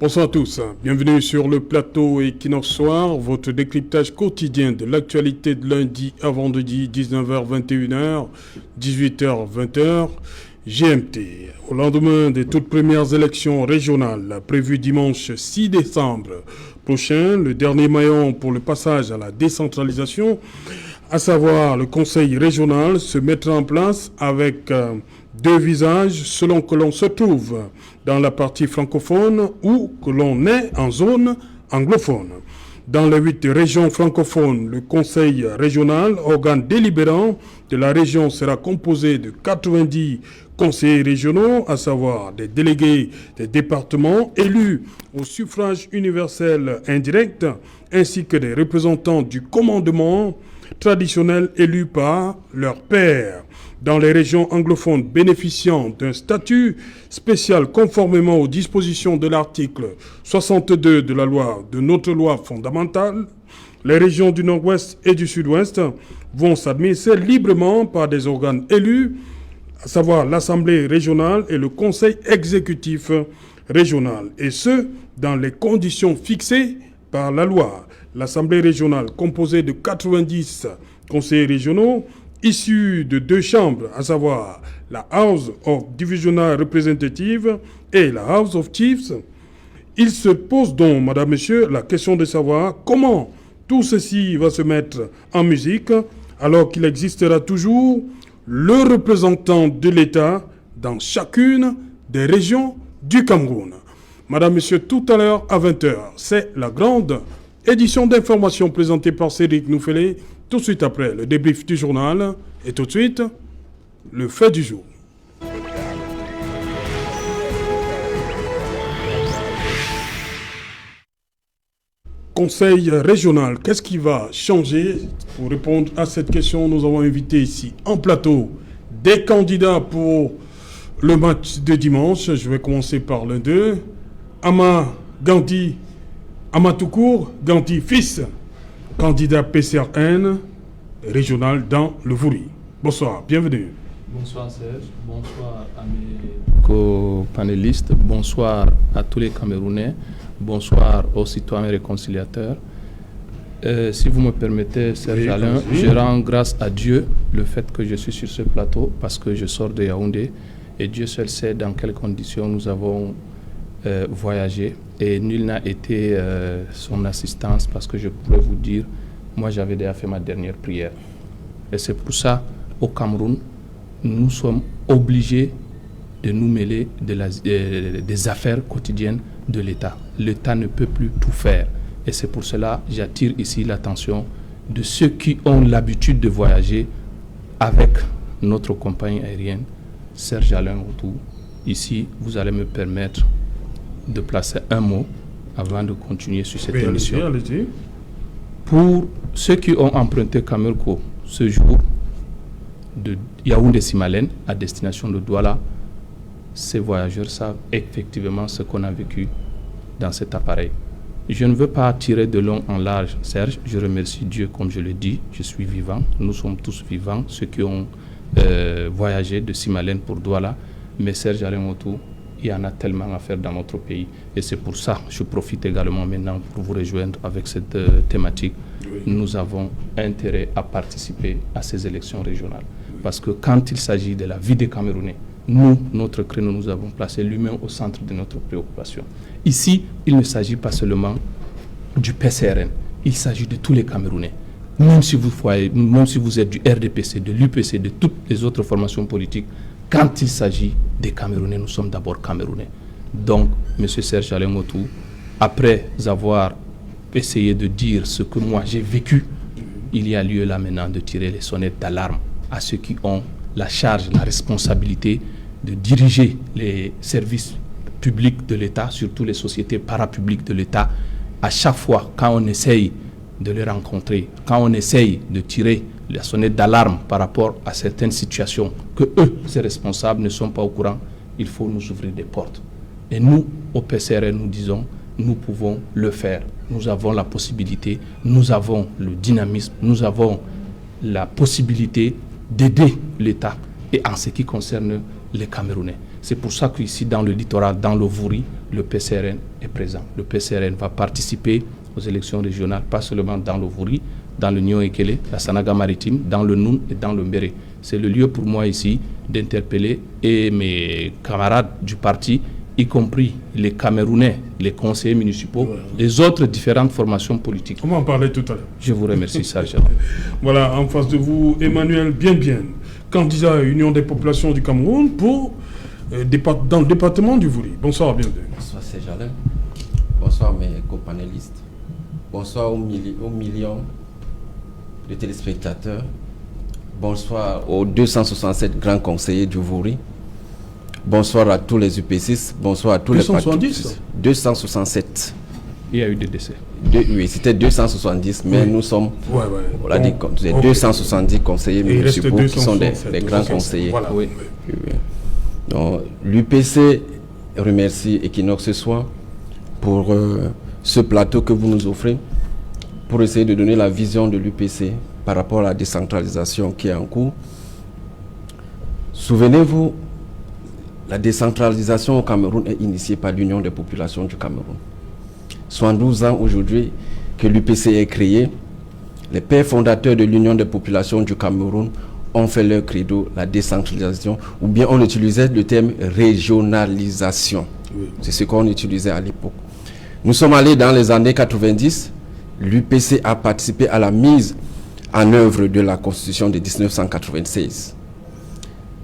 Bonsoir à tous, bienvenue sur le plateau Equinox Soir, votre décryptage quotidien de l'actualité de lundi à vendredi, 19h-21h, 18h-20h, GMT. Au lendemain des toutes premières élections régionales prévues dimanche 6 décembre prochain, le dernier maillon pour le passage à la décentralisation, à savoir le conseil régional, se mettra en place avec deux visages selon que l'on se trouve dans la partie francophone ou que l'on est en zone anglophone. Dans les 8 régions francophones, le conseil régional, organe délibérant de la région, sera composé de 90 conseillers régionaux, à savoir des délégués des départements élus au suffrage universel indirect, ainsi que des représentants du commandement traditionnel élus par leurs pairs. Dans les régions anglophones bénéficiant d'un statut spécial conformément aux dispositions de l'article 62 de notre loi fondamentale, les régions du Nord-Ouest et du Sud-Ouest vont s'administrer librement par des organes élus, à savoir l'Assemblée régionale et le Conseil exécutif régional, et ce, dans les conditions fixées par la loi. L'Assemblée régionale, composée de 90 conseillers régionaux, issus de deux chambres, à savoir la House of Divisional Representative et la House of Chiefs. Il se pose donc, madame, monsieur, la question de savoir comment tout ceci va se mettre en musique, alors qu'il existera toujours le représentant de l'État dans chacune des régions du Cameroun. Madame, monsieur, tout à l'heure à 20h, c'est la grande édition d'information présentée par Cédric Noufélé. Tout de suite après, le débrief du journal et tout de suite, le fait du jour. Conseil régional, qu'est-ce qui va changer? Pour répondre à cette question, nous avons invité ici en plateau des candidats pour le match de dimanche. Je vais commencer par l'un d'eux, Ama Gandhi, Amatoukour Gandhi fils, candidat PCRN régional dans le Vouri. Bonsoir, bienvenue. Bonsoir Serge, bonsoir à mes co-panélistes, bonsoir à tous les Camerounais, bonsoir aux citoyens réconciliateurs. Si vous me permettez, Serge Alain, je rends grâce à Dieu le fait que je suis sur ce plateau parce que je sors de Yaoundé et Dieu seul sait dans quelles conditions nous avons voyagé et nul n'a été son assistance parce que je pourrais vous dire, moi j'avais déjà fait ma dernière prière. Et c'est pour ça, au Cameroun, nous sommes obligés de nous mêler des affaires quotidiennes de l'État. L'État ne peut plus tout faire. Et c'est pour cela que j'attire ici l'attention de ceux qui ont l'habitude de voyager avec notre compagnie aérienne, Serge Alain Rotou. Ici, vous allez me permettre de placer un mot avant de continuer sur cette émission. Allez-y. Pour ceux qui ont emprunté Camelco ce jour de Yaoundé-Simalène à destination de Douala, ces voyageurs savent effectivement ce qu'on a vécu dans cet appareil. Je ne veux pas tirer de long en large, Serge. Je remercie Dieu, comme je le dis, je suis vivant. Nous sommes tous vivants, ceux qui ont voyagé de Simalène pour Douala. Mais Serge Alain Rotou, il y en a tellement à faire dans notre pays. Et c'est pour ça que je profite également maintenant pour vous rejoindre avec cette thématique. Oui. Nous avons intérêt à participer à ces élections régionales. Parce que quand il s'agit de la vie des Camerounais, nous, notre créneau, nous avons placé l'humain au centre de notre préoccupation. Ici, il ne s'agit pas seulement du PCRN, il s'agit de tous les Camerounais. Même si vous êtes du RDPC, de l'UPC, de toutes les autres formations politiques, quand il s'agit des Camerounais, nous sommes d'abord Camerounais. Donc, M. Serge Alain Rotou, après avoir essayé de dire ce que moi j'ai vécu, il y a lieu là maintenant de tirer les sonnettes d'alarme à ceux qui ont la charge, la responsabilité de diriger les services publics de l'État, surtout les sociétés parapubliques de l'État. À chaque fois, quand on essaye de les rencontrer, quand on essaye de tirer la sonnette d'alarme par rapport à certaines situations que eux, ces responsables, ne sont pas au courant, il faut nous ouvrir des portes. Et nous, au PCRN, nous disons, nous pouvons le faire. Nous avons la possibilité, nous avons le dynamisme, nous avons la possibilité d'aider l'État et en ce qui concerne les Camerounais. C'est pour ça qu'ici, dans le littoral, dans le Vouri, le PCRN est présent. Le PCRN va participer aux élections régionales, pas seulement dans le Vouri, dans le Nyo-Ekele, la Sanaga maritime, dans le Noun et dans le Mbéré. C'est le lieu pour moi ici d'interpeller et mes camarades du parti, y compris les Camerounais, les conseillers municipaux, les autres différentes formations politiques. On va en parler tout à l'heure. Je vous remercie, Sergent. Voilà, en face de vous, Emmanuel Bien, candidat à Union des populations du Cameroun pour dans le département du Vouri. Bonsoir, bienvenue. Bonsoir, Sergent. Bonsoir, mes copanélistes. Bonsoir aux millions de téléspectateurs. Bonsoir aux 267 grands conseillers du Vouri. Bonsoir à tous les UP6. Bonsoir à tous 270, les partis. 267. Il y a eu des décès. Oui, c'était 270, mais nous sommes, on l'a dit, 270 conseillers municipaux qui sont des grands conseillers. Voilà. Oui. Donc, l'UPC remercie Equinox ce soir pour ce plateau que vous nous offrez, pour essayer de donner la vision de l'UPC par rapport à la décentralisation qui est en cours. Souvenez-vous, la décentralisation au Cameroun est initiée par l'Union des populations du Cameroun. 72 ans aujourd'hui que l'UPC est créé, les pères fondateurs de l'Union des populations du Cameroun ont fait leur credo, la décentralisation, ou bien on utilisait le terme régionalisation. Oui. C'est ce qu'on utilisait à l'époque. Nous sommes allés dans les années 90, l'UPC a participé à la mise en œuvre de la Constitution de 1996.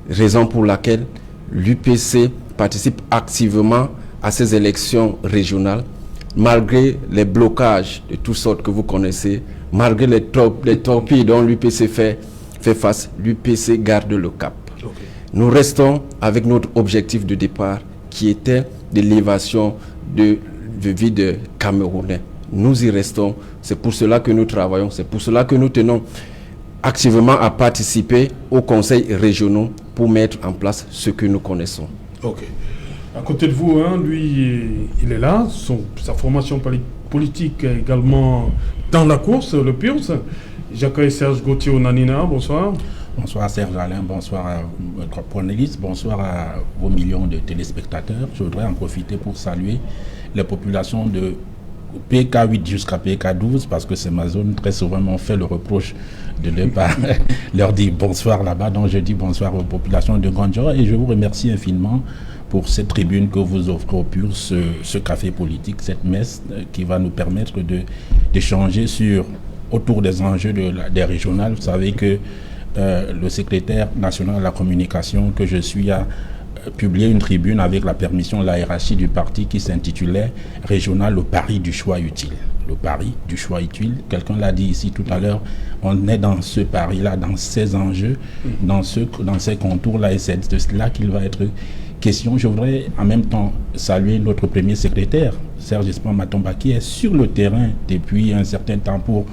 Raison pour laquelle l'UPC participe activement à ces élections régionales, malgré les blocages de toutes sortes que vous connaissez, malgré les torpilles dont l'UPC fait face, l'UPC garde le cap. Okay. Nous restons avec notre objectif de départ qui était l'élévation de vie de Camerounais. Nous y restons, c'est pour cela que nous travaillons, c'est pour cela que nous tenons activement à participer aux conseils régionaux pour mettre en place ce que nous connaissons. Ok. À côté de vous, lui, il est là, sa formation politique est également dans la course, le PURS. J'accueille Serge Gauthier Onanina, bonsoir. Bonsoir Serge Alain, bonsoir à votre panéliste, bonsoir à vos millions de téléspectateurs. Je voudrais en profiter pour saluer les populations de PK8 jusqu'à PK12 parce que c'est ma zone. Très souvent m'ont fait le reproche de ne pas leur dire bonsoir là-bas. Donc je dis bonsoir aux populations de Gondjora et je vous remercie infiniment pour cette tribune que vous offrez au PUR, ce café politique, cette messe qui va nous permettre d'échanger autour des enjeux des régionales. Vous savez que le secrétaire national de la communication que je suis a publié une tribune avec la permission de la hiérarchie du parti qui s'intitulait « Régional, le pari du choix utile ». Le pari du choix utile, quelqu'un l'a dit ici tout à l'heure, on est dans ce pari-là, dans ces enjeux, dans ces contours-là, et c'est de cela qu'il va être question. Je voudrais en même temps saluer notre premier secrétaire, Serge Espan Matomba, qui est sur le terrain depuis un certain temps pour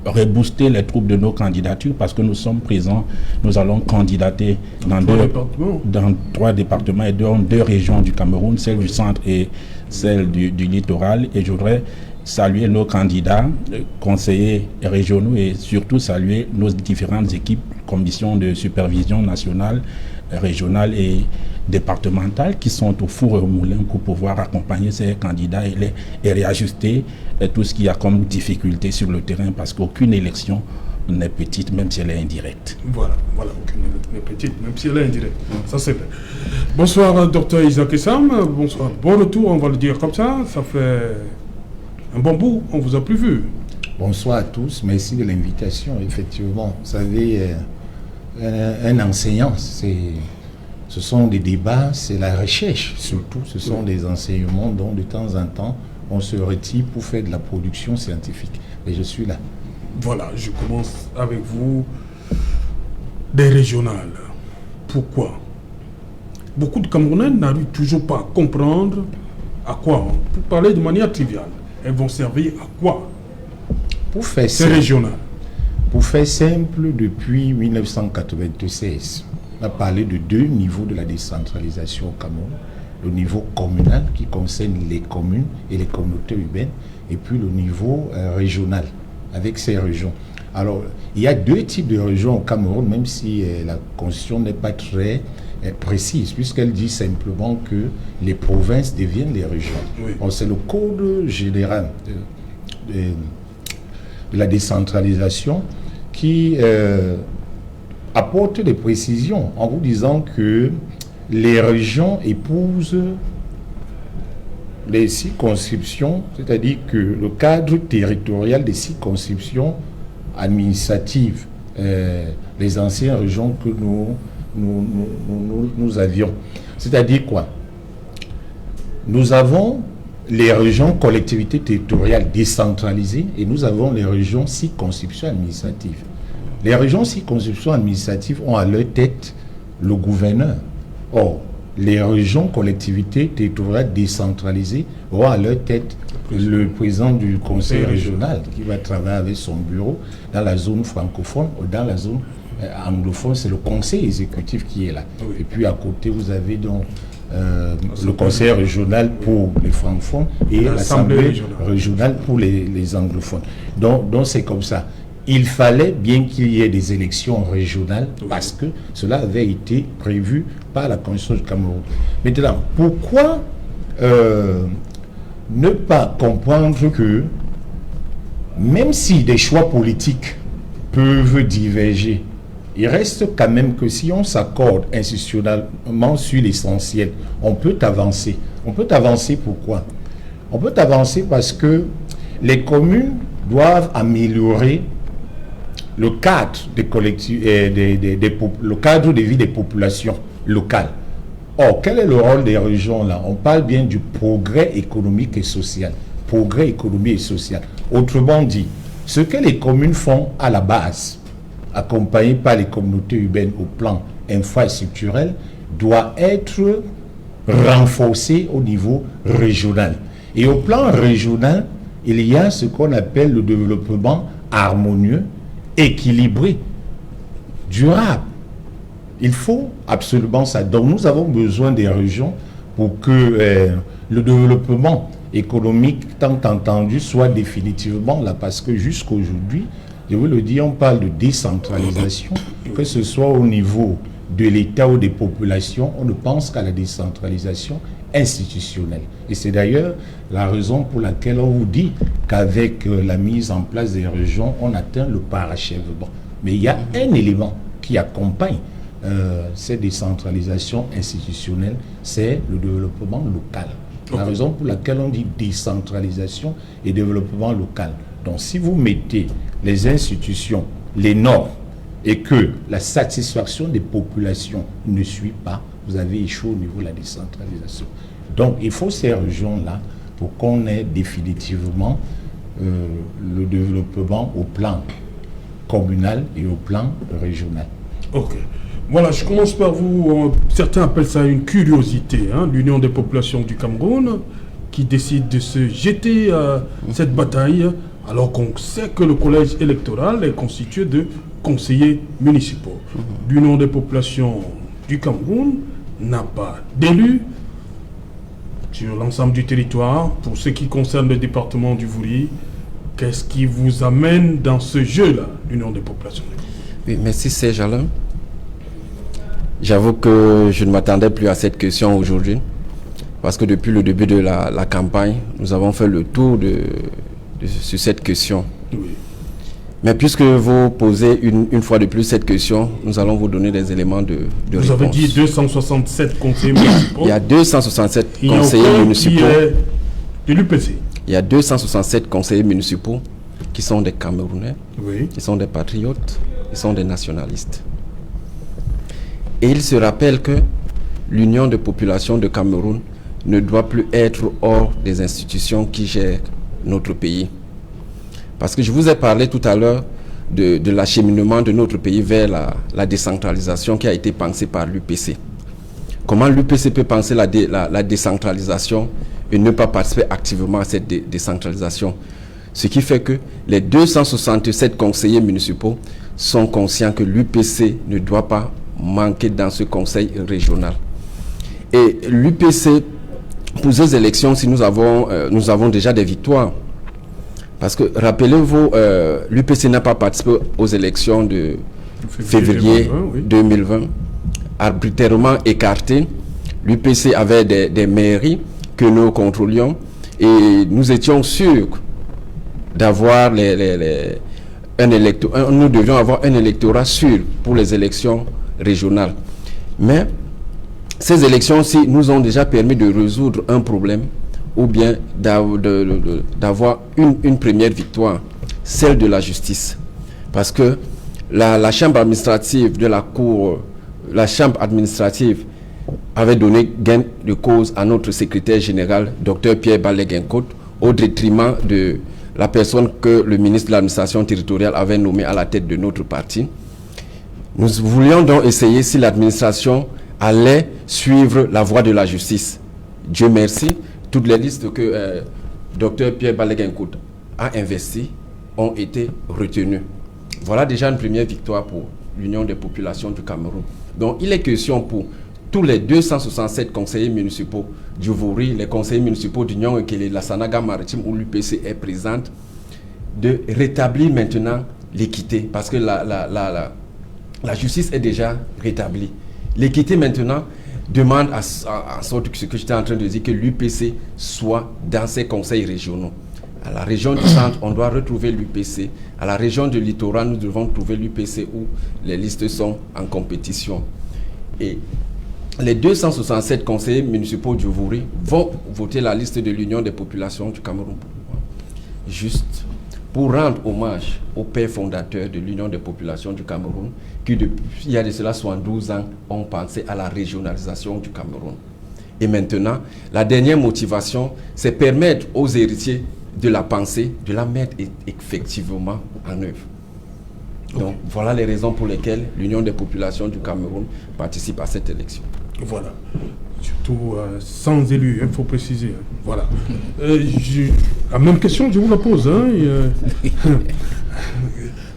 rebooster les troupes de nos candidatures parce que nous sommes présents, nous allons candidater dans 3 départements et dans 2 régions du Cameroun, celle du centre et celle du littoral. Et je voudrais saluer nos candidats, conseillers régionaux et surtout saluer nos différentes équipes, commissions de supervision nationale, régionale et départementales qui sont au four et au moulin pour pouvoir accompagner ces candidats et réajuster tout ce qu'il y a comme difficulté sur le terrain parce qu'aucune élection n'est petite même si elle est indirecte. Voilà, aucune n'est petite même si elle est indirecte. Ça c'est vrai. Bonsoir Dr Isaac Essam, bonsoir. Bon retour, on va le dire comme ça fait un bon bout, on vous a plus vu. Bonsoir à tous, merci de l'invitation. Effectivement, vous savez, un enseignant, ce sont des débats, c'est la recherche surtout, ce sont des enseignements dont de temps en temps on se retire pour faire de la production scientifique. Et je suis là. Voilà, je commence avec vous. Des régionales. Pourquoi? Beaucoup de Camerounais n'arrivent toujours pas à comprendre à quoi, pour parler de manière triviale, elles vont servir à quoi? Pour faire ces régionales. Pour faire simple, depuis 1996, on a parlé de 2 niveaux de la décentralisation au Cameroun. Le niveau communal qui concerne les communes et les communautés urbaines, et puis le niveau régional avec ces régions. Alors, il y a 2 types de régions au Cameroun, même si la constitution n'est pas très précise, puisqu'elle dit simplement que les provinces deviennent les régions. Oui. Bon, c'est le code général de la décentralisation qui apporte des précisions en vous disant que les régions épousent les circonscriptions, c'est-à-dire que le cadre territorial des circonscriptions administratives, les anciennes régions que nous avions. C'est-à-dire quoi? Nous avons les régions collectivités territoriales décentralisées et nous avons les régions circonscriptions administratives. Les régions circonscriptions administratives ont à leur tête le gouverneur. Or, les régions collectivités territoriales décentralisées ont à leur tête le président du conseil régional qui va travailler avec son bureau dans la zone francophone ou dans la zone anglophone. C'est le conseil exécutif qui est là. Oui. Et puis à côté, vous avez donc le conseil régional pour les francophones et l'assemblée régionale pour les anglophones. Donc c'est comme ça. Il fallait bien qu'il y ait des élections régionales parce que cela avait été prévu par la Constitution du Cameroun. Maintenant, pourquoi ne pas comprendre que même si des choix politiques peuvent diverger, il reste quand même que si on s'accorde institutionnellement sur l'essentiel, on peut avancer. On peut avancer pourquoi? On peut avancer parce que les communes doivent améliorer le cadre le cadre de vie des populations locales. Or, quel est le rôle des régions là? On parle bien du progrès économique et social. Progrès économique et social. Autrement dit, ce que les communes font à la base, accompagnées par les communautés urbaines au plan infrastructurel, doit être renforcé au niveau régional. Et au plan régional, il y a ce qu'on appelle le développement harmonieux, équilibré, durable. Il faut absolument ça. Donc nous avons besoin des régions pour que le développement économique, tant entendu, soit définitivement là. Parce que jusqu'aujourd'hui, je veux le dire, on parle de décentralisation, que ce soit au niveau de l'État ou des populations, on ne pense qu'à la décentralisation institutionnelle. Et c'est d'ailleurs la raison pour laquelle on vous dit qu'avec la mise en place des régions, on atteint le parachèvement. Mais il y a un élément qui accompagne cette décentralisation institutionnelle, c'est le développement local. La raison pour laquelle on dit décentralisation et développement local. Donc si vous mettez les institutions, les normes, et que la satisfaction des populations ne suit pas, vous avez échoué au niveau de la décentralisation. Donc il faut ces régions-là pour qu'on ait définitivement le développement au plan communal et au plan régional. Ok. Voilà, je commence par vous. Certains appellent ça une curiosité, hein, l'Union des populations du Cameroun, qui décide de se jeter à cette bataille, alors qu'on sait que le collège électoral est constitué de conseillers municipaux. L'Union des populations du Cameroun n'a pas d'élus sur l'ensemble du territoire. Pour ce qui concerne le département du Vouri, qu'est-ce qui vous amène dans ce jeu-là, l'Union des populations? Oui, merci Serge Alain. J'avoue que je ne m'attendais plus à cette question aujourd'hui, parce que depuis le début de la campagne, nous avons fait le tour sur cette question. Oui. Mais puisque vous posez une fois de plus cette question, nous allons vous donner des éléments de réponse. Vous avez dit 267 conseillers municipaux. Il y a 267 conseillers municipaux. De l'UPC. Il y a 267 conseillers municipaux qui sont des Camerounais, Oui. qui sont des patriotes, qui sont des nationalistes. Et il se rappelle que l'Union de population de Cameroun ne doit plus être hors des institutions qui gèrent notre pays. Parce que je vous ai parlé tout à l'heure de l'acheminement de notre pays vers la décentralisation qui a été pensée par l'UPC. Comment l'UPC peut penser la décentralisation et ne pas participer activement à cette décentralisation? Ce qui fait que les 267 conseillers municipaux sont conscients que l'UPC ne doit pas manquer dans ce conseil régional. Et l'UPC, pour ces élections, si nous avons déjà des victoires, Parce que, rappelez-vous, l'UPC n'a pas participé aux élections de février 2020, arbitrairement écarté. L'UPC avait des mairies que nous contrôlions et nous étions sûrs d'avoir nous devions avoir un électorat sûr pour les élections régionales. Mais ces élections-ci nous ont déjà permis de résoudre un problème ou bien d'avoir une première victoire, celle de la justice. Parce que la chambre administrative de la Cour, la chambre administrative avait donné gain de cause à notre secrétaire général, Dr Pierre Balé-Guincourt, au détriment de la personne que le ministre de l'administration territoriale avait nommée à la tête de notre parti. Nous voulions donc essayer si l'administration allait suivre la voie de la justice. Dieu merci, toutes les listes que Dr Pierre Balé-Guincourt a investies ont été retenues. Voilà déjà une première victoire pour l'Union des populations du Cameroun. Donc il est question pour tous les 267 conseillers municipaux du Vouri, les conseillers municipaux d'Union et la Sanaga Maritime où l'UPC est présente, de rétablir maintenant l'équité, parce que la justice est déjà rétablie. L'équité maintenant demande en sorte que ce que j'étais en train de dire, que l'UPC soit dans ces conseils régionaux. À la région du centre, on doit retrouver l'UPC. À la région du littoral, nous devons trouver l'UPC où les listes sont en compétition. Et les 267 conseillers municipaux du Vouri vont voter la liste de l'Union des populations du Cameroun. Juste pour rendre hommage aux pères fondateurs de l'Union des populations du Cameroun qui, depuis il y a de cela 72 ans, ont pensé à la régionalisation du Cameroun. Et maintenant, la dernière motivation, c'est permettre aux héritiers de la pensée, de la mettre effectivement en œuvre. Donc, voilà les raisons pour lesquelles l'Union des populations du Cameroun participe à cette élection. Voilà. Surtout sans élus, il faut préciser. Voilà. La même question, je vous la pose.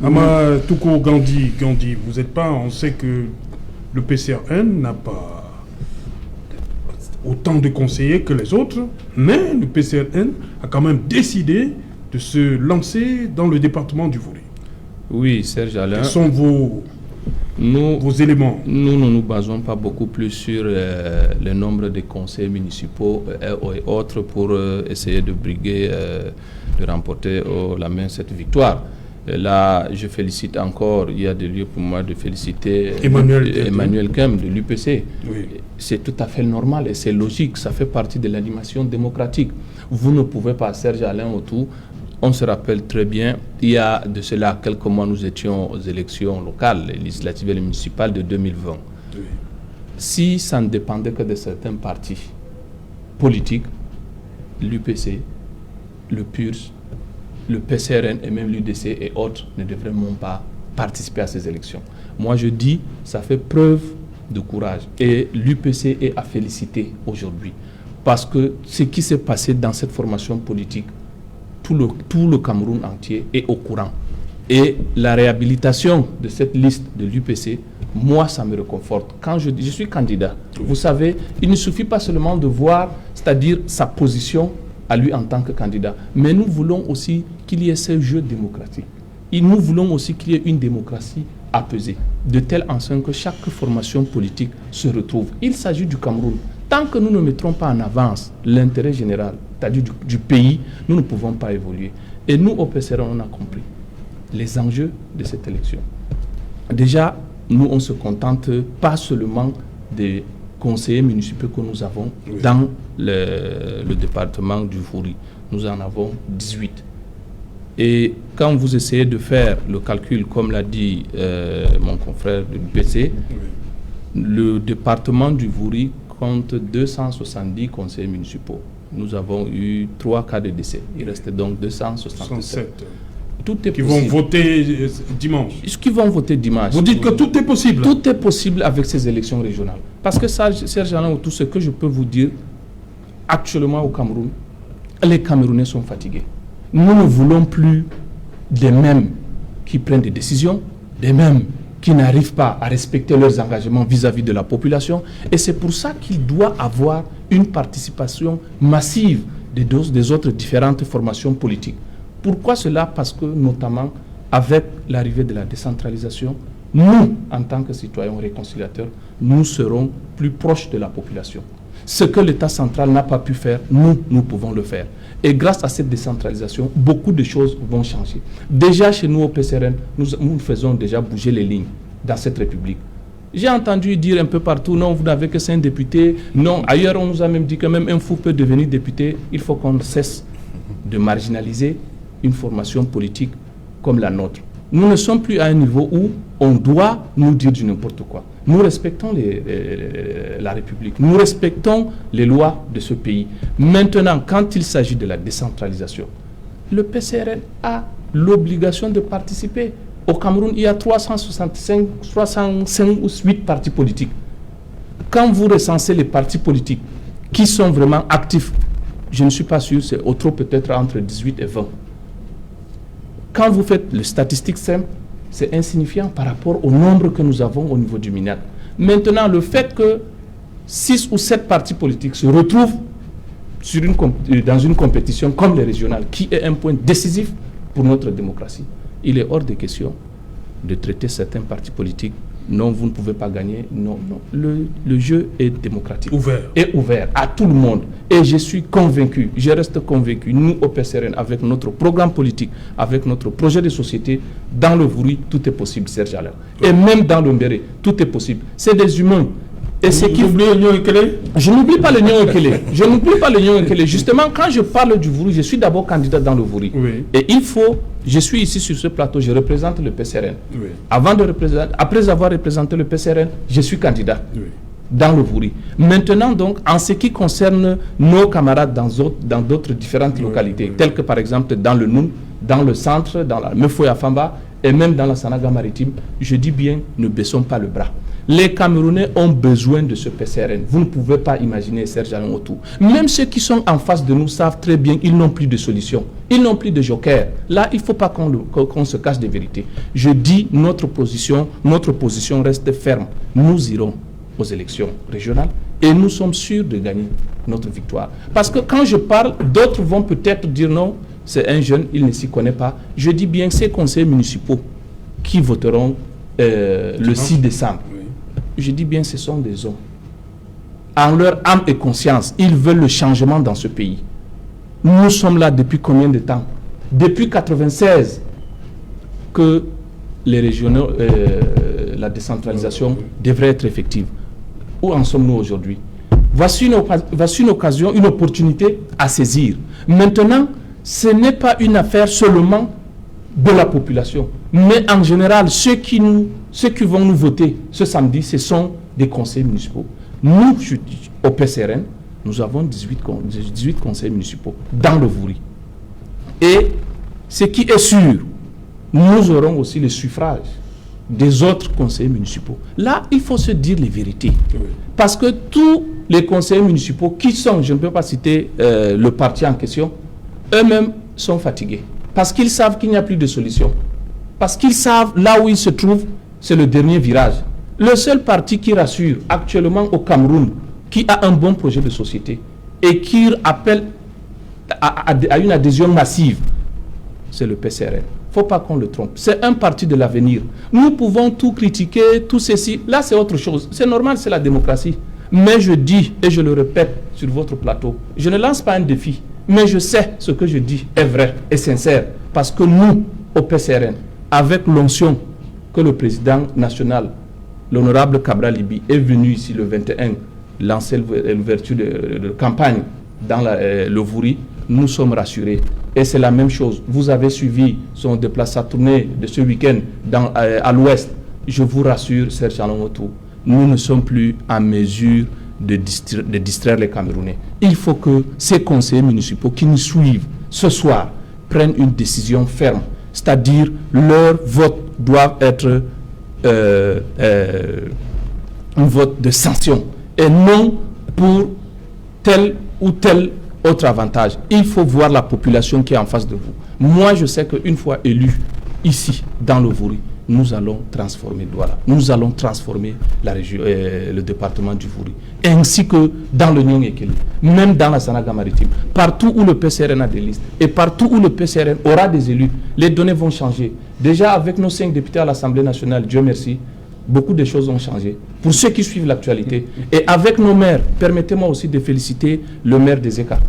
Ama Touko Gandhi, vous n'êtes pas, on sait que le PCRN n'a pas autant de conseillers que les autres, mais le PCRN a quand même décidé de se lancer dans le département du Vouri. Oui, Serge Alain. Quels sont vos éléments? Nous ne nous basons pas beaucoup plus sur le nombre de conseils municipaux et autres pour essayer de briguer, de remporter la main cette victoire. Là, je félicite encore, il y a des lieux pour moi de féliciter Emmanuel Kem de l'UPC. Oui. C'est tout à fait normal et c'est logique, ça fait partie de l'animation démocratique. Vous ne pouvez pas, Serge Alain Autou, on se rappelle très bien, il y a de cela quelques mois, nous étions aux élections locales, les législatives et les municipales de 2020. Oui. Si ça ne dépendait que de certains partis politiques, l'UPC, le PURS, le PCRN et même l'UDC et autres ne devraient même pas participer à ces élections. Moi je dis, ça fait preuve de courage et l'UPC est à féliciter aujourd'hui parce que ce qui s'est passé dans cette formation politique, tout le Cameroun entier est au courant. Et la réhabilitation de cette liste de l'UPC, moi ça me réconforte. Quand je suis candidat, vous savez, il ne suffit pas seulement de voir, c'est-à-dire sa position à lui en tant que candidat. Mais nous voulons aussi qu'il y ait ce jeu démocratique. Et nous voulons aussi qu'il y ait une démocratie apaisée, de telle en sorte que chaque formation politique se retrouve. Il s'agit du Cameroun. Tant que nous ne mettrons pas en avance l'intérêt général, c'est-à-dire du pays, nous ne pouvons pas évoluer. Et nous, au PCRN, on a compris les enjeux de cette élection. Déjà, nous, on se contente pas seulement des conseillers municipaux que nous avons dans le département du Vouri. Nous en avons 18. Et quand vous essayez de faire le calcul, comme l'a dit mon confrère de l'UPC, le département du Vouri compte 270 conseillers municipaux. Nous avons eu 3 cas de décès. Il reste donc 267. Tout est possible. Qui vont voter dimanche. Qui vont voter dimanche. Vous dites que tout est possible. Tout est possible avec ces élections régionales. Parce que ça, Serge Alain, tout ce que je peux vous dire, actuellement au Cameroun, les Camerounais sont fatigués. Nous ne voulons plus des mêmes qui prennent des décisions, des mêmes qui n'arrivent pas à respecter leurs engagements vis-à-vis de la population. Et c'est pour ça qu'il doit avoir une participation massive des autres différentes formations politiques Pourquoi cela? Parce que notamment avec l'arrivée de la décentralisation, nous, en tant que citoyens réconciliateurs, nous serons plus proches de la population. Ce que l'État central n'a pas pu faire, nous pouvons le faire. Et grâce à cette décentralisation, beaucoup de choses vont changer. Déjà chez nous au PCRN, nous faisons déjà bouger les lignes dans cette République. J'ai entendu dire un peu partout, non, vous n'avez que 5 députés. Non, ailleurs on nous a même dit que même un fou peut devenir député. Il faut qu'on cesse de marginaliser une formation politique comme la nôtre. Nous ne sommes plus à un niveau où on doit nous dire du n'importe quoi. Nous respectons la République, nous respectons les lois de ce pays. Maintenant, quand il s'agit de la décentralisation, le PCRN a l'obligation de participer. Au Cameroun, il y a 365 ou 8 partis politiques. Quand vous recensez les partis politiques qui sont vraiment actifs, je ne suis pas sûr, c'est au trop peut-être entre 18 et 20. Quand vous faites le statistique simple, c'est insignifiant par rapport au nombre que nous avons au niveau du MINAC. Maintenant, le fait que 6 ou 7 partis politiques se retrouvent dans une compétition comme les régionales, qui est un point décisif pour notre démocratie, il est hors de question de traiter certains partis politiques. Non, vous ne pouvez pas gagner. Non, non. Le jeu est démocratique. Ouvert à tout le monde. Et je suis convaincu, je reste convaincu, nous au PCRN, avec notre programme politique, avec notre projet de société, dans le Vouri, tout est possible, Serge Alain. Et même dans le Mbéré, tout est possible. C'est des humains. Et c'est qui... Je n'oublie pas le Nyon Ekele. Je n'oublie pas le Nyon Ekele. Justement, quand je parle du Vouri, je suis d'abord candidat dans le Vouri. Oui. Et il faut... Je suis ici sur ce plateau, je représente le PCRN. Oui. Après avoir représenté le PCRN, je suis candidat dans le Vouri. Maintenant, donc, en ce qui concerne nos camarades dans d'autres différentes localités, telles que par exemple dans le Noun, dans le centre, dans la Mefoya Famba et même dans la Sanaga maritime, je dis bien, ne baissons pas le bras. Les Camerounais ont besoin de ce PCRN. Vous ne pouvez pas imaginer Serge Alain autour. Même ceux qui sont en face de nous savent très bien qu'ils n'ont plus de solution. Ils n'ont plus de joker. Là, il ne faut pas qu'on se cache des vérités. Je dis, notre position reste ferme. Nous irons aux élections régionales et nous sommes sûrs de gagner notre victoire. Parce que quand je parle, d'autres vont peut-être dire non, c'est un jeune, il ne s'y connaît pas. Je dis bien ces conseillers municipaux qui voteront le 6 décembre. Je dis bien, ce sont des hommes. En leur âme et conscience, ils veulent le changement dans ce pays. Nous sommes là depuis combien de temps? Depuis 1996 que les régionaux, la décentralisation devrait être effective. Où en sommes-nous aujourd'hui? Voici une occasion, une opportunité à saisir. Maintenant, ce n'est pas une affaire seulement de la population, mais en général, ceux qui vont nous voter ce samedi, ce sont des conseils municipaux. Nous, au PCRN, nous avons 18 conseils municipaux dans le Vouri. Et ce qui est sûr, nous aurons aussi le suffrage des autres conseils municipaux. Là, il faut se dire les vérités. Parce que tous les conseils municipaux qui sont, je ne peux pas citer le parti en question, eux-mêmes sont fatigués. Parce qu'ils savent qu'il n'y a plus de solution. Parce qu'ils savent là où ils se trouvent, c'est le dernier virage. Le seul parti qui rassure actuellement au Cameroun, qui a un bon projet de société et qui appelle à une adhésion massive, c'est le PCRN. Il ne faut pas qu'on le trompe. C'est un parti de l'avenir. Nous pouvons tout critiquer, tout ceci. Là, c'est autre chose. C'est normal, c'est la démocratie. Mais je dis, et je le répète sur votre plateau, je ne lance pas un défi. Mais je sais ce que je dis est vrai et sincère. Parce que nous, au PCRN, avec l'onction que le président national, l'honorable Cabral Libi, est venu ici le 21, lancer l'ouverture de campagne dans le Vouri, nous sommes rassurés. Et c'est la même chose. Vous avez suivi son déplacement, sa tournée de ce week-end à l'ouest. Je vous rassure, Serge Alain-Otou, nous ne sommes plus en mesure de distraire les Camerounais. Il faut que ces conseillers municipaux qui nous suivent ce soir prennent une décision ferme. C'est-à-dire, leur vote doit être un vote de sanction et non pour tel ou tel autre avantage. Il faut voir la population qui est en face de vous. Moi, je sais qu'une fois élu ici, dans le Vouri, nous allons transformer Douala, nous allons transformer la région, le département du Fourie, ainsi que dans le Nyong-Ekele, même dans la Sanaga maritime. Partout où le PCRN a des listes et partout où le PCRN aura des élus, les données vont changer. Déjà avec nos 5 députés à l'Assemblée nationale, Dieu merci, beaucoup de choses ont changé. Pour ceux qui suivent l'actualité, et avec nos maires, permettez-moi aussi de féliciter le maire des ECA.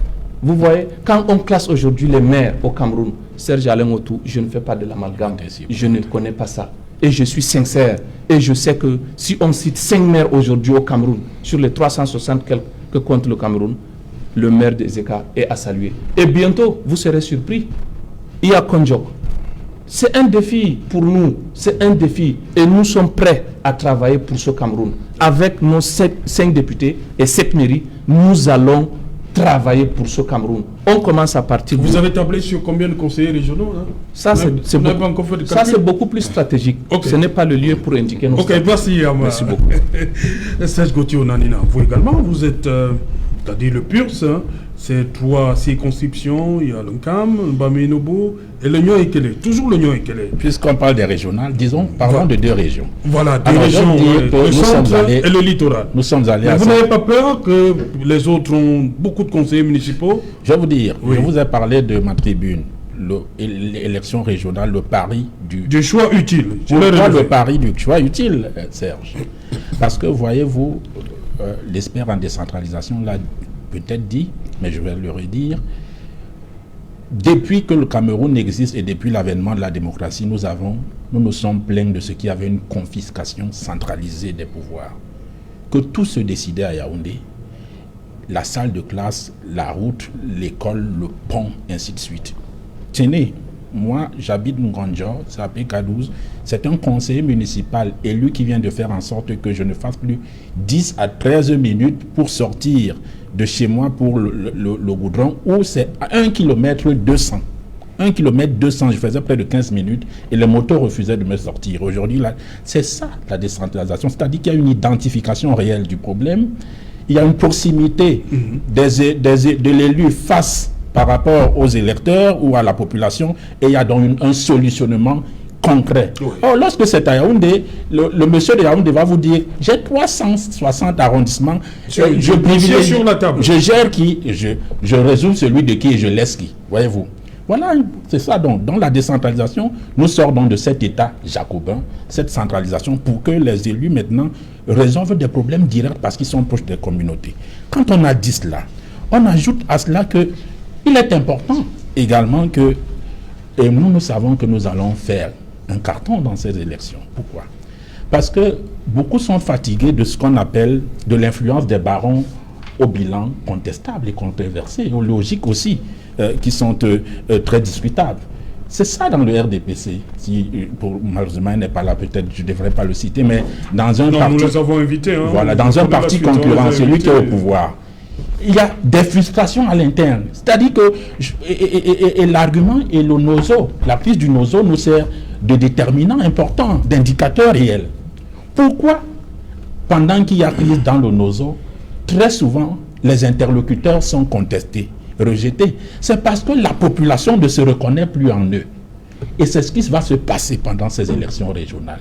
Vous voyez, quand on classe aujourd'hui les maires au Cameroun, Serge Alain Otou, je ne fais pas de l'amalgame, je ne connais pas ça. Et je suis sincère, et je sais que si on cite 5 maires aujourd'hui au Cameroun, sur les 360 que compte le Cameroun, le maire des ECA est à saluer. Et bientôt, vous serez surpris, il y a Konjok. C'est un défi pour nous, c'est un défi. Et nous sommes prêts à travailler pour ce Cameroun. Avec nos 5 députés et 7 mairies, nous allons travailler pour ce Cameroun. On commence à partir... Vous avez tablé sur combien de conseillers régionaux là? Ça, c'est beaucoup plus stratégique. Okay. Ce n'est pas le lieu pour indiquer nos stratégies. Merci beaucoup. Serge Gauthier Onanina, vous également, vous êtes, c'est-à-dire le PURS, hein, c'est 3 circonscriptions, il y a l'Nkam, le Baminobo et le Nyong-Ekele. Toujours le Nyong-Ekele. Puisqu'on parle des régionales, disons, parlons de 2 régions. Voilà, des régions, le centre et le littoral. Nous sommes allés vous n'avez pas peur que les autres ont beaucoup de conseillers municipaux? Je vais vous dire, je vous ai parlé de ma tribune, l'élection régionale, le pari du choix utile. Pourquoi le pari du choix utile, Serge? Parce que, voyez-vous, l'expert en décentralisation l'a peut-être dit, mais je vais le redire, depuis que le Cameroun existe et depuis l'avènement de la démocratie, nous nous sommes plaints de ce qu'il y avait une confiscation centralisée des pouvoirs. Que tout se décidait à Yaoundé, la salle de classe, la route, l'école, le pont, ainsi de suite. Tenez, moi j'habite Ngandja, c'est à PK12, c'est un conseiller municipal élu qui vient de faire en sorte que je ne fasse plus 10 à 13 minutes pour sortir de chez moi pour le goudron, où c'est à 1 km 200. 1 km 200, je faisais près de 15 minutes et les motos refusaient de me sortir. Aujourd'hui, c'est ça la décentralisation, c'est-à-dire qu'il y a une identification réelle du problème, il y a une proximité de l'élu face par rapport aux électeurs ou à la population, et il y a donc un solutionnement concret. Oui. Or, lorsque c'est à Yaoundé, le monsieur de Yaoundé va vous dire, j'ai 360 arrondissements, je privilégie, sur la table. Je gère qui, je résous celui de qui et je laisse qui, voyez-vous. Voilà, c'est ça donc. Dans la décentralisation, nous sortons de cet état jacobin, cette centralisation, pour que les élus maintenant résolvent des problèmes directs parce qu'ils sont proches des communautés. Quand on a dit cela, on ajoute à cela que il est important également que, et nous savons que nous allons faire un carton dans ces élections. Pourquoi? Parce que beaucoup sont fatigués de ce qu'on appelle de l'influence des barons au bilan contestable et controversé, aux logiques aussi, qui sont très discutables. C'est ça dans le RDPC. Malheureusement, il n'est pas là, peut-être je ne devrais pas le citer, mais dans un parti... Nous les avons invités. Hein, voilà, dans un parti concurrent, celui qui est au pouvoir, il y a des frustrations à l'interne. C'est-à-dire que et l'argument et le nozo, la prise du nozo nous sert de déterminant important, d'indicateur réel. Pourquoi, pendant qu'il y a crise dans le nozo, très souvent, les interlocuteurs sont contestés, rejetés? C'est parce que la population ne se reconnaît plus en eux. Et c'est ce qui va se passer pendant ces élections régionales.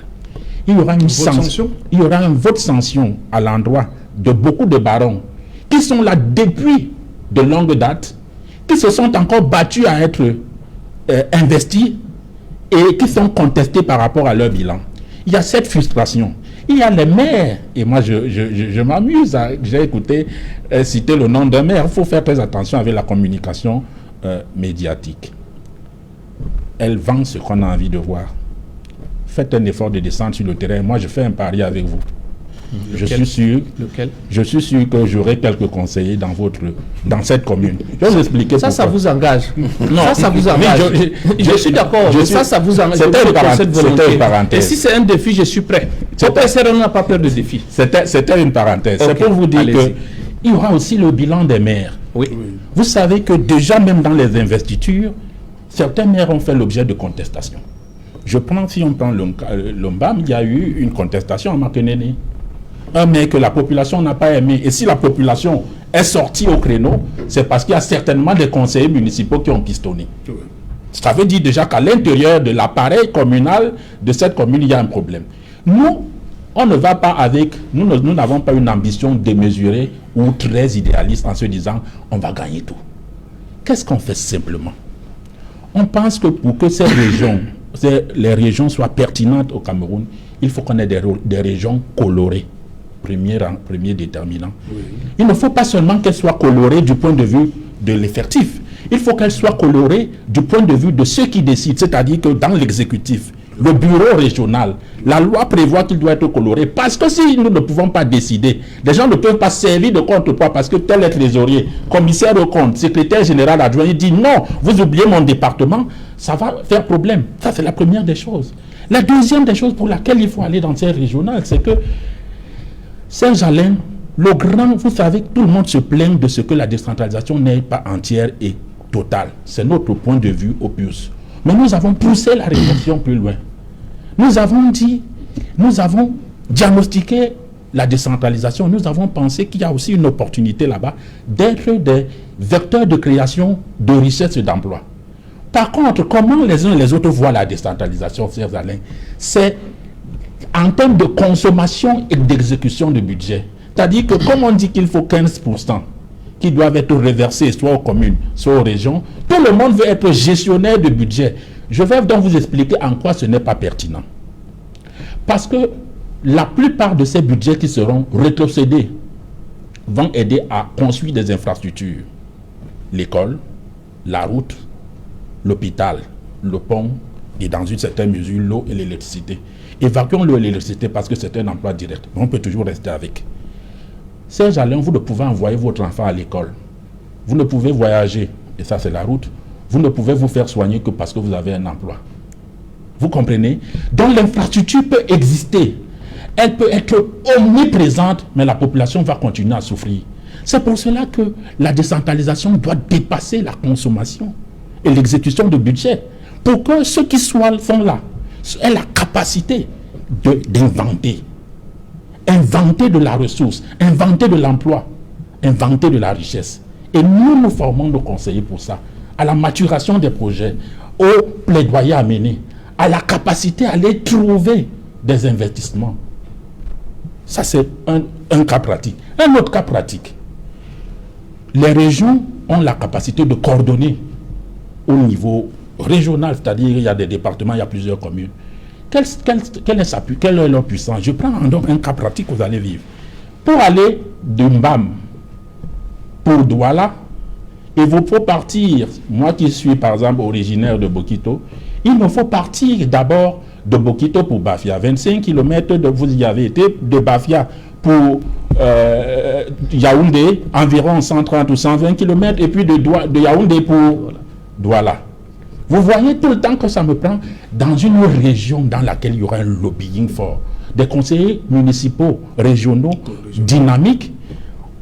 Il y aura une sanction. Il y aura un vote sanction à l'endroit de beaucoup de barons qui sont là depuis de longue date, qui se sont encore battus à être investis et qui sont contestés par rapport à leur bilan. Il y a cette frustration. Il y a les maires, et moi je m'amuse, j'ai écouté citer le nom d'un maire. Il faut faire très attention avec la communication médiatique. Elle vend ce qu'on a envie de voir. Faites un effort de descendre sur le terrain. Moi je fais un pari avec vous. Je suis sûr que j'aurai quelques conseillers dans cette commune. Je vais vous expliquer pourquoi. Ça vous engage. Non, ça vous engage. Je suis d'accord. Ça vous engage. C'était une parenthèse. Et si c'est un défi, je suis prêt. Au PCRN, on n'a pas peur de défi. C'était une parenthèse. Okay. C'est pour vous dire qu'il y aura aussi le bilan des maires. Oui. Vous savez que déjà même dans les investitures, certains maires ont fait l'objet de contestations. Si on prend l'Ombam, il y a eu une contestation à Makenene. Un maire que la population n'a pas aimé. Et si la population est sortie au créneau, c'est parce qu'il y a certainement des conseillers municipaux qui ont pistonné. Ça veut dire déjà qu'à l'intérieur de l'appareil communal de cette commune, il y a un problème. Nous, on ne va pas avec... Nous n'avons pas une ambition démesurée ou très idéaliste en se disant on va gagner tout. Qu'est-ce qu'on fait simplement? On pense que pour que les régions soient pertinentes au Cameroun, il faut qu'on ait des régions colorées. Premier déterminant. Oui. Il ne faut pas seulement qu'elles soient colorées du point de vue de l'effectif. Il faut qu'elles soient colorées du point de vue de ceux qui décident. C'est-à-dire que dans l'exécutif, le bureau régional, la loi prévoit qu'il doit être coloré. Parce que si nous ne pouvons pas décider, les gens ne peuvent pas servir de contrepoids parce que tel est trésorier, commissaire au compte, secrétaire général adjoint, il dit non, vous oubliez mon département, ça va faire problème. Ça, c'est la première des choses. La deuxième des choses pour laquelle il faut aller dans ces régionales, c'est que Serge-Alain, le grand, vous savez, tout le monde se plaint de ce que la décentralisation n'est pas entière et totale. C'est notre point de vue au plus. Mais nous avons poussé la réflexion plus loin. Nous avons diagnostiqué la décentralisation. Nous avons pensé qu'il y a aussi une opportunité là-bas d'être des vecteurs de création de richesse et d'emploi. Par contre, comment les uns et les autres voient la décentralisation, Serge-Alain? C'est en termes de consommation et d'exécution de budget. C'est-à-dire que comme on dit qu'il faut 15% qui doivent être reversés soit aux communes, soit aux régions, tout le monde veut être gestionnaire de budget. Je vais donc vous expliquer en quoi ce n'est pas pertinent. Parce que la plupart de ces budgets qui seront rétrocédés vont aider à construire des infrastructures. L'école, la route, l'hôpital, le pont et dans une certaine mesure l'eau et l'électricité. Évacuons l'eau et l'électricité parce que c'est un emploi direct. On peut toujours rester avec. Serge-Alain, vous ne pouvez envoyer votre enfant à l'école. Vous ne pouvez voyager, et ça c'est la route. Vous ne pouvez vous faire soigner que parce que vous avez un emploi. Vous comprenez? Donc l'infrastructure peut exister. Elle peut être omniprésente, mais la population va continuer à souffrir. C'est pour cela que la décentralisation doit dépasser la consommation et l'exécution de budget. Pour que ceux qui sont là aient la capacité d'inventer. Inventer de la ressource, inventer de l'emploi, inventer de la richesse. Et nous formons nos conseillers pour ça, à la maturation des projets, au plaidoyer à mener, à la capacité à aller trouver des investissements. Ça, c'est un cas pratique. Un autre cas pratique. Les régions ont la capacité de coordonner au niveau régional, c'est-à-dire il y a des départements, il y a plusieurs communes. Quelle est leur puissance? Je prends donc un cas pratique que vous allez vivre. Pour aller de Mbam pour Douala, il vous faut partir, moi qui suis par exemple originaire de Bokito, il me faut partir d'abord de Bokito pour Bafia. 25 km, vous y avez été, de Bafia pour Yaoundé, environ 130 ou 120 km, et puis de Yaoundé pour Douala. Vous voyez tout le temps que ça me prend dans une région dans laquelle il y aura un lobbying fort. Des conseillers municipaux, régionaux, dynamiques.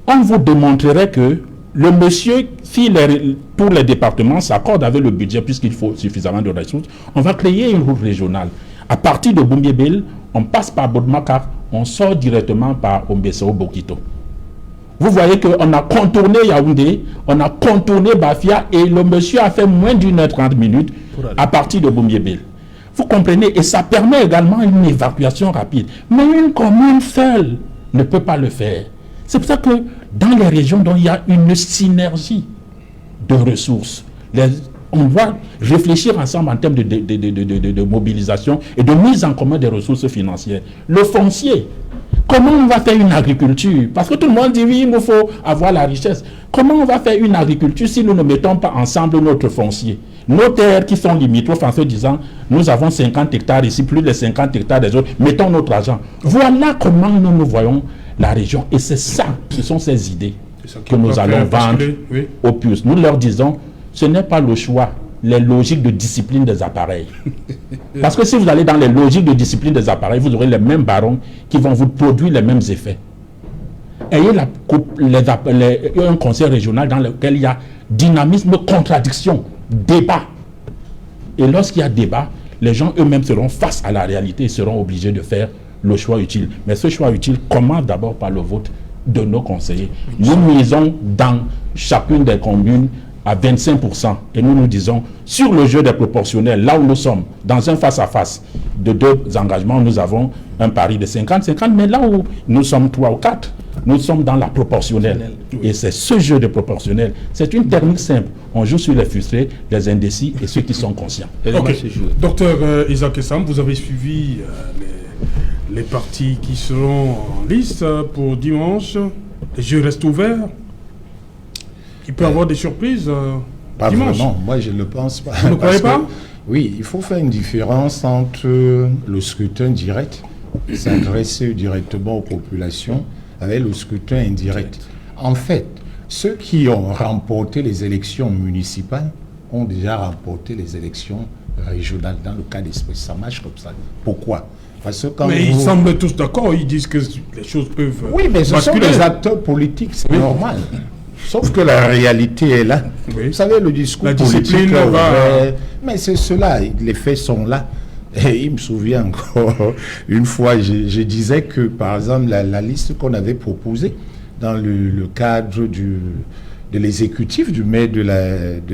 On vous démontrerait que le monsieur, si tous les départements s'accordent avec le budget, puisqu'il faut suffisamment de ressources, on va créer une route régionale. À partir de Boumbébel, on passe par Bodmakar, on sort directement par Ombessao Bokito. Vous voyez qu'on a contourné Yaoundé, on a contourné Bafia et le monsieur a fait moins d'1h30 à partir de Boumbébel. Vous comprenez? Et ça permet également une évacuation rapide. Mais une commune seule ne peut pas le faire. C'est pour ça que dans les régions dont il y a une synergie de ressources, on doit réfléchir ensemble en termes de mobilisation et de mise en commun des ressources financières. Le foncier. Comment on va faire une agriculture? Parce que tout le monde dit oui, il nous faut avoir la richesse. Comment on va faire une agriculture si nous ne mettons pas ensemble notre foncier? Nos terres qui sont limitrophes en se disant nous avons 50 hectares ici, plus de 50 hectares des autres, mettons notre argent. Voilà comment nous voyons la région. Et c'est ça, ce sont ces idées que nous allons vendre aux puces. Nous leur disons, ce n'est pas le choix, les logiques de discipline des appareils. Parce que si vous allez dans les logiques de discipline des appareils, vous aurez les mêmes barons qui vont vous produire les mêmes effets. Ayez un conseil régional dans lequel il y a dynamisme, contradiction, débat. Et lorsqu'il y a débat, les gens eux-mêmes seront face à la réalité et seront obligés de faire le choix utile. Mais ce choix utile commence d'abord par le vote de nos conseillers. Nous misons dans chacune des communes à 25%. Et nous disons, sur le jeu des proportionnels, là où nous sommes, dans un face-à-face de 2 engagements, nous avons un pari de 50-50, mais là où nous sommes 3 ou 4, nous sommes dans la proportionnelle. Et c'est ce jeu de proportionnel. C'est une technique simple. On joue sur les frustrés, les indécis et ceux qui sont conscients. Ok. Docteur Isaac Essam, vous avez suivi les partis qui seront en liste pour dimanche. Les jeux restent ouverts. Il peut y avoir des surprises Pas dimanche. vraiment, moi je ne le pense pas. Vous ne croyez pas? Oui, il faut faire une différence entre le scrutin direct, s'adresser directement aux populations, avec le scrutin indirect. En fait, ceux qui ont remporté les élections municipales ont déjà remporté les élections régionales. Dans le cas d'Esprit, ça marche comme ça. Pourquoi? Parce que quand Mais ils semblent tous d'accord, ils disent que les choses peuvent Oui, mais ce sont des acteurs politiques, c'est normal. Sauf que la réalité est là. Oui. Vous savez, le discours La politique discipline est va... vrai, mais c'est cela, les faits sont là. Et il me souvient encore, une fois, je disais que, par exemple, la liste qu'on avait proposée dans le cadre de l'exécutif du maire de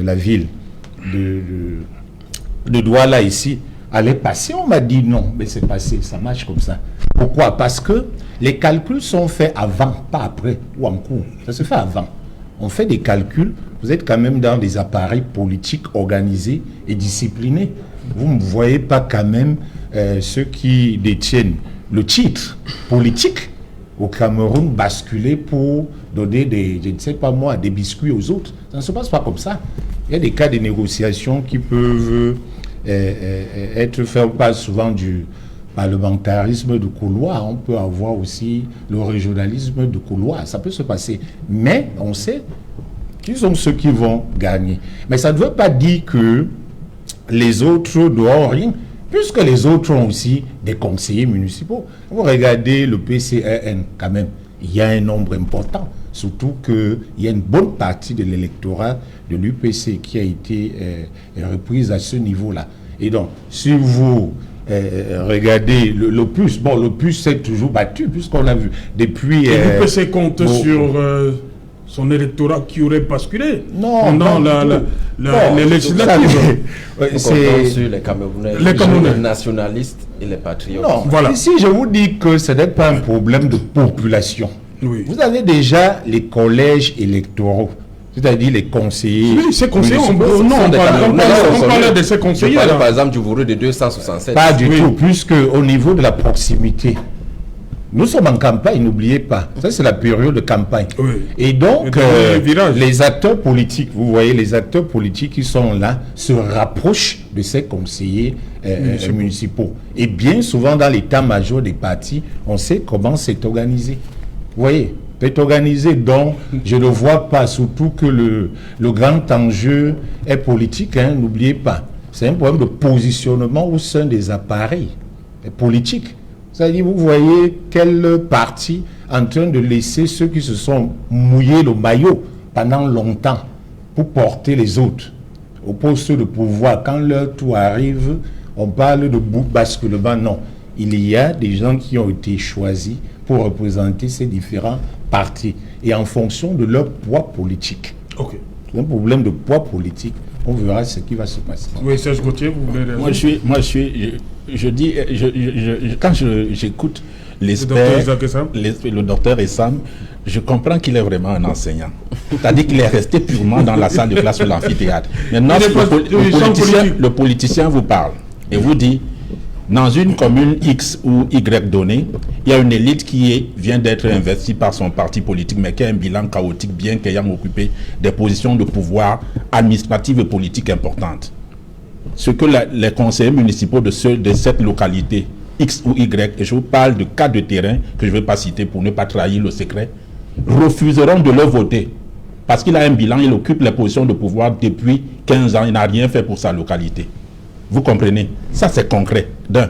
la ville de Douala ici, allait passer. On m'a dit non, mais c'est passé, ça marche comme ça. Pourquoi? Parce que les calculs sont faits avant, pas après ou en cours. Ça se fait avant. On fait des calculs, vous êtes quand même dans des appareils politiques organisés et disciplinés. Vous ne voyez pas quand même ceux qui détiennent le titre politique au Cameroun basculer pour donner des, je ne sais pas moi, des biscuits aux autres. Ça ne se passe pas comme ça. Il y a des cas de négociation qui peuvent être faits, pas souvent du parlementarisme de couloir, on peut avoir aussi le régionalisme de couloir, ça peut se passer. Mais on sait qui sont ceux qui vont gagner. Mais ça ne veut pas dire que les autres n'ont rien, puisque les autres ont aussi des conseillers municipaux. Vous regardez le PCRN quand même, il y a un nombre important, surtout qu'il y a une bonne partie de l'électorat de l'UPC qui a été reprise à ce niveau-là. Et donc, si vous regardez le PUS, bon, le PUS s'est toujours battu, puisqu'on a vu depuis... l'UPC compte sur son électorat qui aurait basculé pendant les législatives. C'est sur les Camerounais, les nationalistes et les patriotes. Non, voilà. Ici, je vous dis que ce n'est pas un problème de population. Oui. Vous avez déjà les collèges électoraux, c'est-à-dire les conseillers. Oui, ces conseillers, on parlait de ces conseillers. Je parlais par exemple du Voureux de 267. Pas du tout, puisque au niveau de la proximité, nous sommes en campagne, n'oubliez pas. Ça, c'est la période de campagne. Oui. Et donc, les acteurs politiques, vous voyez, les acteurs politiques qui sont là se rapprochent de ces conseillers municipaux. Et bien souvent, dans l'état-major des partis, on sait comment c'est organisé. Vous voyez, c'est organisé, donc je ne vois pas, surtout que le grand enjeu est politique, hein, n'oubliez pas. C'est un problème de positionnement au sein des appareils politiques. C'est-à-dire, vous voyez quel parti en train de laisser ceux qui se sont mouillés le maillot pendant longtemps pour porter les autres au poste de pouvoir. Quand leur tour arrive, on parle de basculement. Non, il y a des gens qui ont été choisis pour représenter ces différents partis et en fonction de leur poids politique. Ok. C'est un problème de poids politique. On verra ce qui va se passer. Oui, Serge Gauthier, vous voulez réagir? Quand j'écoute le docteur Essam, je comprends qu'il est vraiment un enseignant. C'est-à-dire qu'il est resté purement dans la salle de classe ou l'amphithéâtre. Maintenant, le politicien vous parle et vous dit, dans une commune X ou Y donnée, il y a une élite qui vient d'être investie par son parti politique, mais qui a un bilan chaotique, bien qu'ayant occupé des positions de pouvoir administratives et politiques importantes. Ce que les conseillers municipaux de cette localité, X ou Y, et je vous parle de cas de terrain que je ne vais pas citer pour ne pas trahir le secret, refuseront de le voter. Parce qu'il a un bilan, il occupe les positions de pouvoir depuis 15 ans, il n'a rien fait pour sa localité. Vous comprenez? Ça, c'est concret, d'un.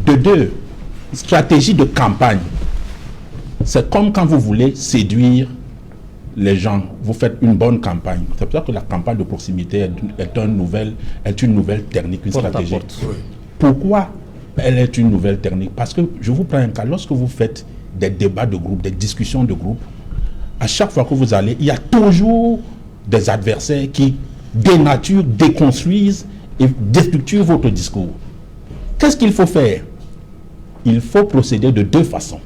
De deux, stratégie de campagne. C'est comme quand vous voulez séduire les gens. Vous faites une bonne campagne. C'est pour ça que la campagne de proximité est une nouvelle technique, une stratégie. Pourquoi elle est une nouvelle technique? Parce que, je vous prends un cas, lorsque vous faites des débats de groupe, des discussions de groupe, à chaque fois que vous allez, il y a toujours des adversaires qui dénaturent, déconstruisent et déstructurent votre discours. Qu'est-ce qu'il faut faire? Il faut procéder de deux façons.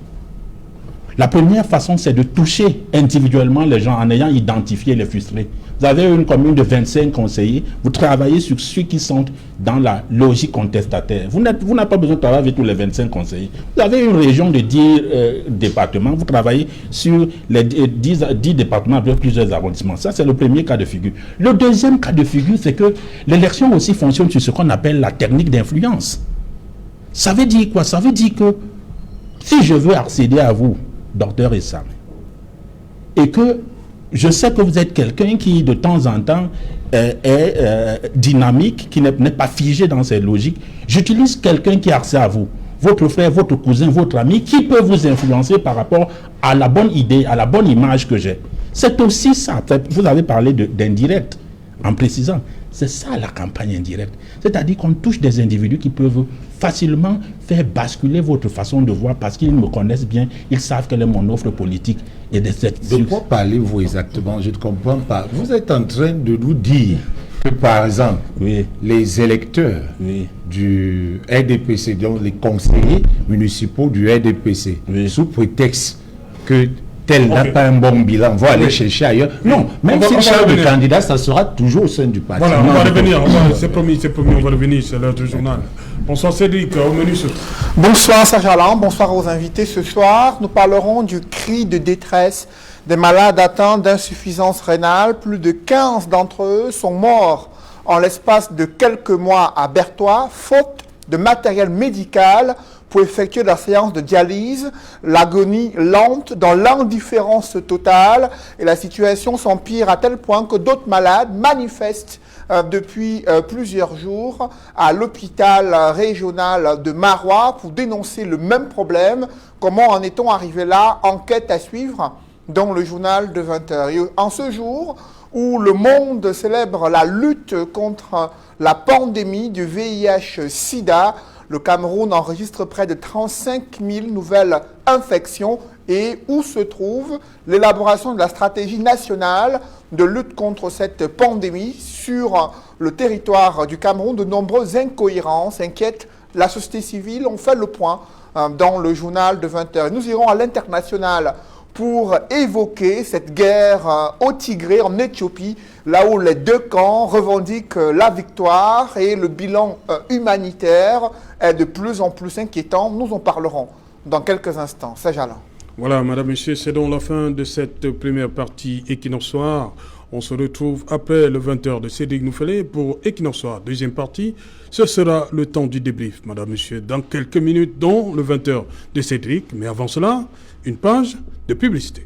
La première façon, c'est de toucher individuellement les gens en ayant identifié les frustrés. Vous avez une commune de 25 conseillers, vous travaillez sur ceux qui sont dans la logique contestataire. Vous n'avez pas besoin de travailler avec tous les 25 conseillers. Vous avez une région de 10 départements, vous travaillez sur les 10 départements avec plusieurs arrondissements. Ça, c'est le premier cas de figure. Le deuxième cas de figure, c'est que l'élection aussi fonctionne sur ce qu'on appelle la technique d'influence. Ça veut dire quoi? Ça veut dire que si je veux accéder à vous, docteur Essam, et que je sais que vous êtes quelqu'un qui de temps en temps est dynamique, qui n'est pas figé dans ses logiques, j'utilise quelqu'un qui a accès à vous, votre frère, votre cousin, votre ami, qui peut vous influencer par rapport à la bonne idée, à la bonne image que j'ai. C'est aussi ça. Vous avez parlé d'indirect, en précisant. C'est ça la campagne indirecte. C'est-à-dire qu'on touche des individus qui peuvent facilement faire basculer votre façon de voir parce qu'ils me connaissent bien, ils savent quelle est mon offre politique. Et de quoi parlez-vous exactement? Je ne comprends pas. Vous êtes en train de nous dire que, par exemple, les électeurs du RDPC, donc les conseillers municipaux du RDPC, sous prétexte que tel n'a pas un bon bilan, vont aller chercher ailleurs. Non, même s'il change de candidat, ça sera toujours au sein du parti. Voilà, on va revenir, c'est promis, on va revenir, c'est l'heure du journal. Bonsoir Cédric, au menu ce soir. Bonsoir Sajalan, bonsoir aux invités. Ce soir, nous parlerons du cri de détresse des malades atteints d'insuffisance rénale. Plus de 15 d'entre eux sont morts en l'espace de quelques mois à Berthois, faute de matériel médical pour effectuer la séance de dialyse, l'agonie lente dans l'indifférence totale et la situation s'empire à tel point que d'autres malades manifestent depuis plusieurs jours à l'hôpital régional de Marois pour dénoncer le même problème. Comment en est-on arrivé là? Enquête à suivre dans le journal de 20h. Et en ce jour où le monde célèbre la lutte contre la pandémie du VIH-Sida, le Cameroun enregistre près de 35 000 nouvelles infections et où se trouve l'élaboration de la stratégie nationale de lutte contre cette pandémie sur le territoire du Cameroun. De nombreuses incohérences inquiètent la société civile. On fait le point dans le journal de 20h. Nous irons à l'international pour évoquer cette guerre au Tigré en Éthiopie, là où les deux camps revendiquent la victoire et le bilan humanitaire est de plus en plus inquiétant. Nous en parlerons dans quelques instants. C'est Jalan. Voilà, madame, monsieur, c'est donc la fin de cette première partie Equinox Soir. On se retrouve après le 20h de Cédric Nouffelé pour Equinox Soir, deuxième partie. Ce sera le temps du débrief, madame, monsieur, dans quelques minutes, dont le 20h de Cédric. Mais avant cela, une page de publicité.